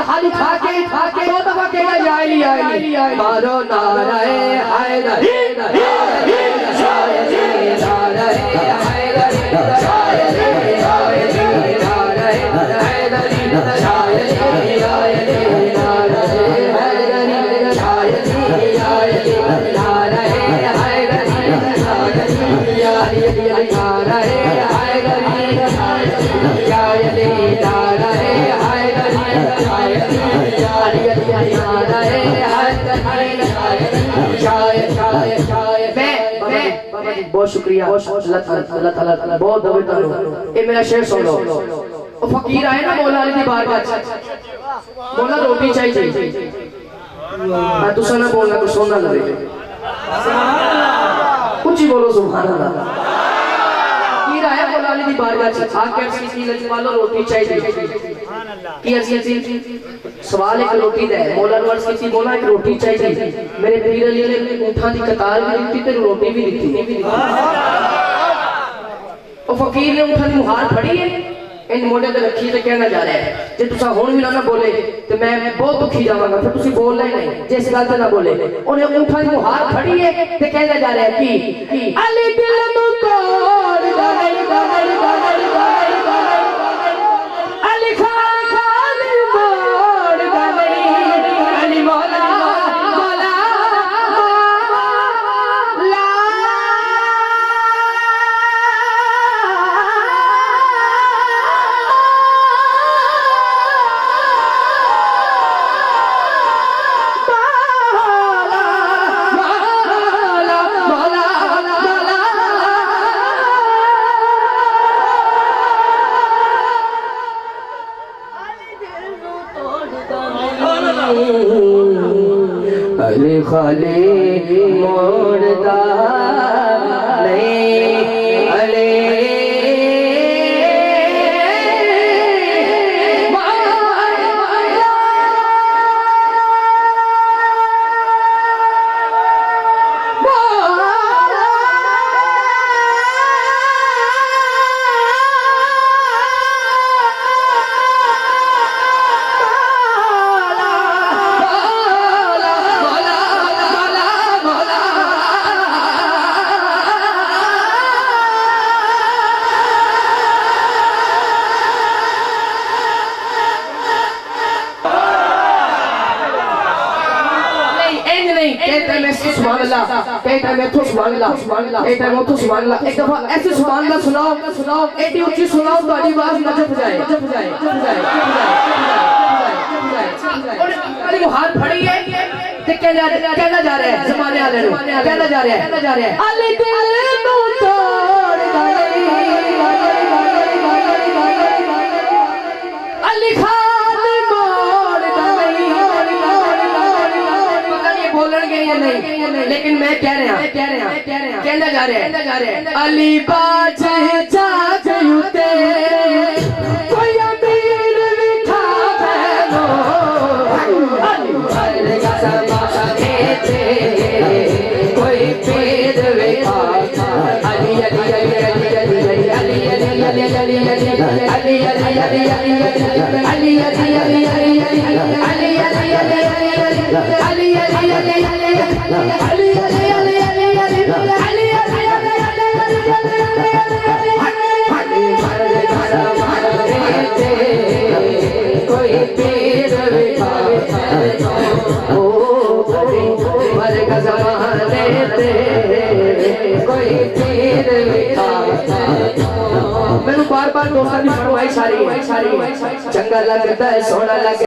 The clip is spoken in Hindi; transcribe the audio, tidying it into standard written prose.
हाथ उठा के दो दफा कहना या अली या अली मारो नाराए हैदर बहुत शुक्रिया अल्लाह ताला बहुत दवे ये मेरा शेर सुन लो। वो फकीर आए ना मौला अली दी बारगाह मौला रोटी चाहिए मैं तुसा ना बोलना तो सोना लगे कुछ ही बोलो सुभान अल्लाह। फकीर आया मौला अली दी बारगाह आके अर्ज की लज वालो रोटी चाहिए की अर्ज सवाल एक रोटी दे मौला ने अर्ज की मौला एक रोटी चाहिए मेरे पीर अली ने ऊंठा दी कतार भी दी ते रोटी भी दी। ओ फकीर ने ऊंठा दी मुहार फड़ी है इन मोढे ते रखी ते कहना जा रहा है जे तुसा हुण भी ना बोले ते मैं बहुत दुखी जावांगा फिर तुसी बोलना ही नहीं जिस गल ते ना बोले। ओने ऊंठा दी मुहार फड़ी है ते कहना जा रहा है कि अली दिल नु तोड़ गई अली खान मोड़ गई अली मौला मौला ला अली खाली मोड़दा नहीं अली एक दफा ऐसे सुभान अल्लाह सुनाओ एडी ऊंची सुनाओ तो आवाज नजफ जाए और अली हाथ फड़ी है ते कहना जा रहा है जमाने वाले नु कहना जा रहा है अली दिल नु तोड़ गई अली खान मोड़ गई पता नहीं बोलन गए या नहीं लेकिन मैं कह रहा कहना जा रहा है अली बाज जाग युते कोई अमीर बिठा बैनो अली मरगा समा देते कोई पीर बिठा अली अली अली अली अली अली अली अली अली अली अली अली अली अली कोई पीर मैंने बार बार दोस्तों की फरमाइश आ रही है चंगा लगता है सोना लगता